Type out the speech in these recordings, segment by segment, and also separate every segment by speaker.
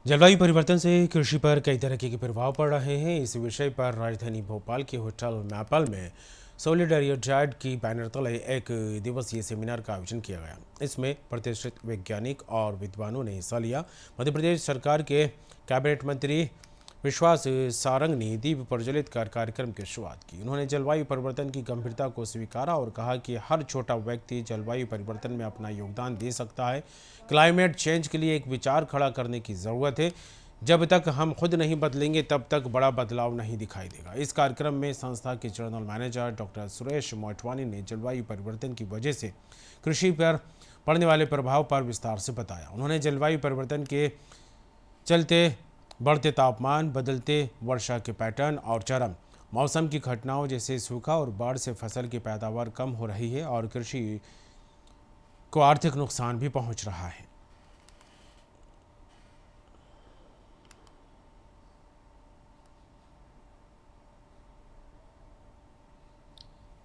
Speaker 1: जलवायु परिवर्तन से कृषि पर कई तरह के प्रभाव पड़ रहे हैं। इस विषय पर राजधानी भोपाल के होटल मैपल में सोलिडेरिटी की बैनर तले एक दिवसीय सेमिनार का आयोजन किया गया। इसमें प्रतिष्ठित वैज्ञानिक और विद्वानों ने हिस्सा लिया। मध्य प्रदेश सरकार के कैबिनेट मंत्री विश्वास सारंग ने दीप प्रज्वलित कर कार्यक्रम की शुरुआत की। उन्होंने जलवायु परिवर्तन की गंभीरता को स्वीकारा और कहा कि हर छोटा व्यक्ति जलवायु परिवर्तन में अपना योगदान दे सकता है। क्लाइमेट चेंज के लिए एक विचार खड़ा करने की ज़रूरत है। जब तक हम खुद नहीं बदलेंगे तब तक बड़ा बदलाव नहीं दिखाई देगा। इस कार्यक्रम में संस्था के general manager doctor Suresh Motwani ने जलवायु परिवर्तन की वजह से कृषि पर पड़ने वाले प्रभाव पर विस्तार से बताया। उन्होंने जलवायु परिवर्तन के चलते बढ़ते तापमान, बदलते वर्षा के पैटर्न और चरम मौसम की घटनाओं जैसे सूखा और बाढ़ से फसल की पैदावार कम हो रही है और कृषि को आर्थिक नुकसान भी पहुंच रहा है।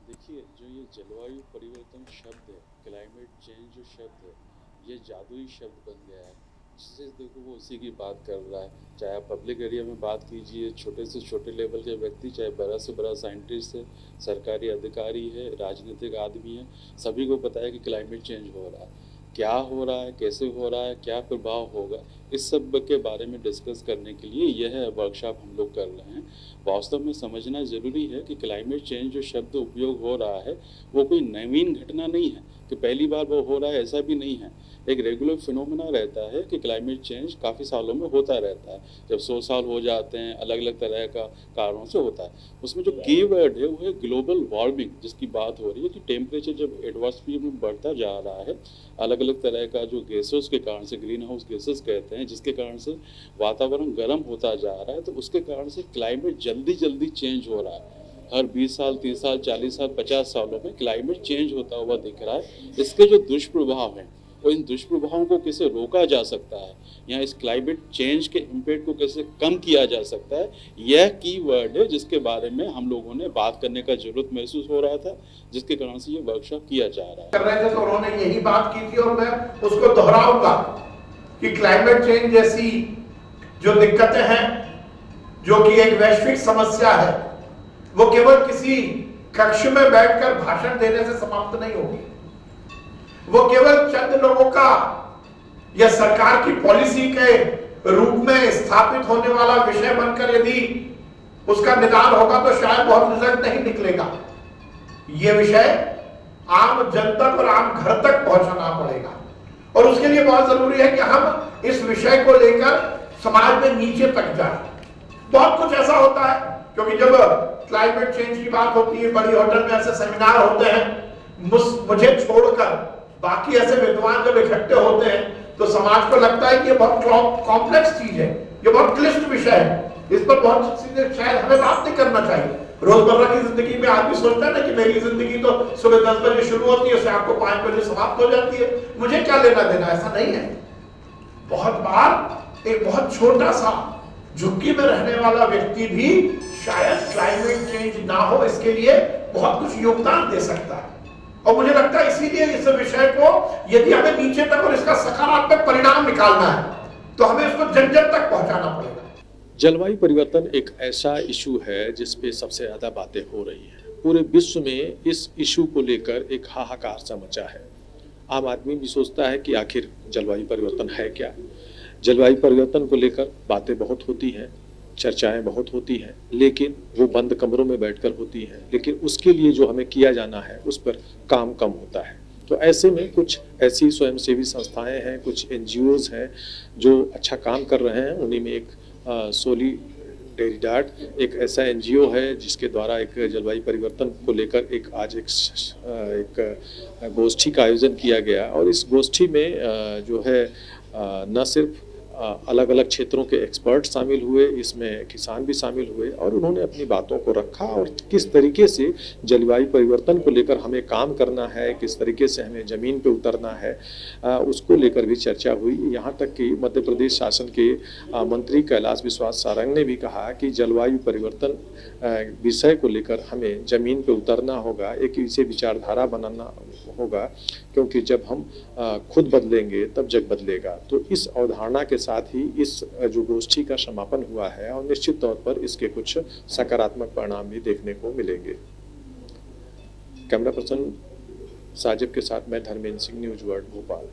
Speaker 2: देखिए, जो ये जलवायु परिवर्तन शब्द है, क्लाइमेट चेंज जो शब्द है, ये जादुई शब्द बन गया है। जिससे देखो वो उसी की बात कर रहा है। चाहे आप पब्लिक एरिया में बात कीजिए, छोटे से छोटे लेवल के व्यक्ति, चाहे बड़ा से बड़ा साइंटिस्ट है, सरकारी अधिकारी है, राजनीतिक आदमी है, सभी को पता है कि क्लाइमेट चेंज हो रहा है। क्या हो रहा है, कैसे हो रहा है, क्या प्रभाव होगा, इस सब के बारे में डिस्कस करने के लिए यह वर्कशॉप हम लोग कर रहे हैं। वास्तव में समझना ज़रूरी है कि क्लाइमेट चेंज जो शब्द उपयोग हो रहा है वो कोई नवीन घटना नहीं है कि पहली बार वो हो रहा है, ऐसा भी नहीं है। एक रेगुलर फिनोमेना रहता है कि क्लाइमेट चेंज काफ़ी सालों में होता रहता है। जब 100 साल हो जाते हैं, अलग अलग तरह का कारणों से होता है। उसमें जो कीवर्ड है वो है ग्लोबल वार्मिंग, जिसकी बात हो रही है कि टेम्परेचर जब एटमॉस्फेयर में बढ़ता जा रहा है, अलग अलग तरह का जो गैसेस के कारण से, ग्रीन हाउस गैसेस कहते हैं, जिसके कारण से वातावरण गर्म होता जा रहा है, तो उसके कारण से क्लाइमेट जल्दी जल्दी चेंज हो रहा है। हर 20 साल, 30 साल, 40 साल, 50 सालों में क्लाइमेट चेंज होता हुआ दिख रहा है। इसके जो दुष्प्रभाव हैं, और इन दुष्प्रभावों को कैसे रोका जा सकता है या इस क्लाइमेट चेंज के इम्पैक्ट को कैसे कम किया जा सकता है, यह कीवर्ड है जिसके बारे में हम लोगों ने बात करने का जरूरत महसूस हो रहा था, जिसके कारण से ये वर्कशॉप किया जा रहा है।
Speaker 3: कर रहे थे तो उन्होंने यही बात की थी और मैं उसको दोहराऊंगा कि क्लाइमेट चेंज जैसी जो दिक्कतें हैं, जो कि एक वैश्विक समस्या है, वो केवल किसी कक्ष में बैठकर भाषण देने से समाप्त नहीं होगी। वो केवल चंद लोगों का या सरकार की पॉलिसी के रूप में स्थापित होने वाला विषय बनकर यदि उसका निदान होगा तो शायद बहुत रिजल्ट नहीं निकलेगा। ये विषय आम जन तक और आम घर तक पहुंचाना पड़ेगा और उसके लिए बहुत जरूरी है कि हम इस विषय को लेकर समाज में नीचे तक जाएं। बहुत कुछ ऐसा होता है क्योंकि जब क्लाइमेट चेंज की बात होती है, बड़ी होटल में ऐसे सेमिनार होते हैं, मुझे छोड़कर बाकी ऐसे विद्वान जब इकट्ठे होते हैं तो समाज को लगता है कि ये बहुत कॉम्प्लेक्स चीज है, ये बहुत क्लिष्ट विषय है, इस पर बहुत चीजें शायद हमें बात नहीं करना चाहिए। रोजमर्रा की जिंदगी में आदमी सोचता है ना कि मेरी जिंदगी तो सुबह 10 बजे शुरू होती है, शाम को 5 बजे समाप्त हो जाती है, मुझे क्या लेना देना। ऐसा नहीं है। बहुत बार एक बहुत छोटा सा झुग्गी में रहने वाला व्यक्ति भी शायद क्लाइमेट चेंज ना हो इसके लिए बहुत कुछ योगदान दे सकता है। और मुझे लगता है इसीलिए इस विषय को यदि हमें नीचे तक और इसका सकारात्मक परिणाम निकालना है तो हमें इसको जन जन तक पहुंचाना पड़ेगा।
Speaker 2: जलवायु परिवर्तन एक ऐसा इशू है जिस पे सबसे ज़्यादा बातें हो रही हैं। पूरे विश्व में इस इशू को लेकर एक हाहाकार सा मचा है। आम आदमी भी सोचता है कि आखिर जलवायु परिवर्तन है क्या। जलवायु परिवर्तन को लेकर बातें बहुत होती हैं, चर्चाएं बहुत होती हैं, लेकिन वो बंद कमरों में बैठकर होती हैं। लेकिन उसके लिए जो हमें किया जाना है उस पर काम कम होता है। तो ऐसे में कुछ ऐसी स्वयंसेवी संस्थाएं हैं, कुछ NGOs हैं जो अच्छा काम कर रहे हैं। उन्हीं में एक सोलिडेरिटी एक ऐसा NGO है जिसके द्वारा एक जलवायु परिवर्तन को लेकर आज एक गोष्ठी का आयोजन किया गया। और इस गोष्ठी में जो है न सिर्फ अलग अलग क्षेत्रों के एक्सपर्ट शामिल हुए, इसमें किसान भी शामिल हुए और उन्होंने अपनी बातों को रखा और किस तरीके से जलवायु परिवर्तन को लेकर हमें काम करना है, किस तरीके से हमें ज़मीन पे उतरना है, उसको लेकर भी चर्चा हुई। यहाँ तक कि मध्य प्रदेश शासन के मंत्री कैलाश विश्वास सारंग ने भी कहा कि जलवायु परिवर्तन विषय को लेकर हमें ज़मीन पे उतरना होगा, एक इसे विचारधारा बनाना होगा, क्योंकि जब हम खुद बदलेंगे तब जग बदलेगा। तो इस अवधारणा के साथ
Speaker 4: साथ ही इस जो गोष्ठी का समापन हुआ है और निश्चित तौर पर इसके कुछ सकारात्मक परिणाम भी देखने को मिलेंगे। कैमरा पर्सन साजिब के साथ मैं धर्मेंद्र सिंह, न्यूज वर्ल्ड भोपाल।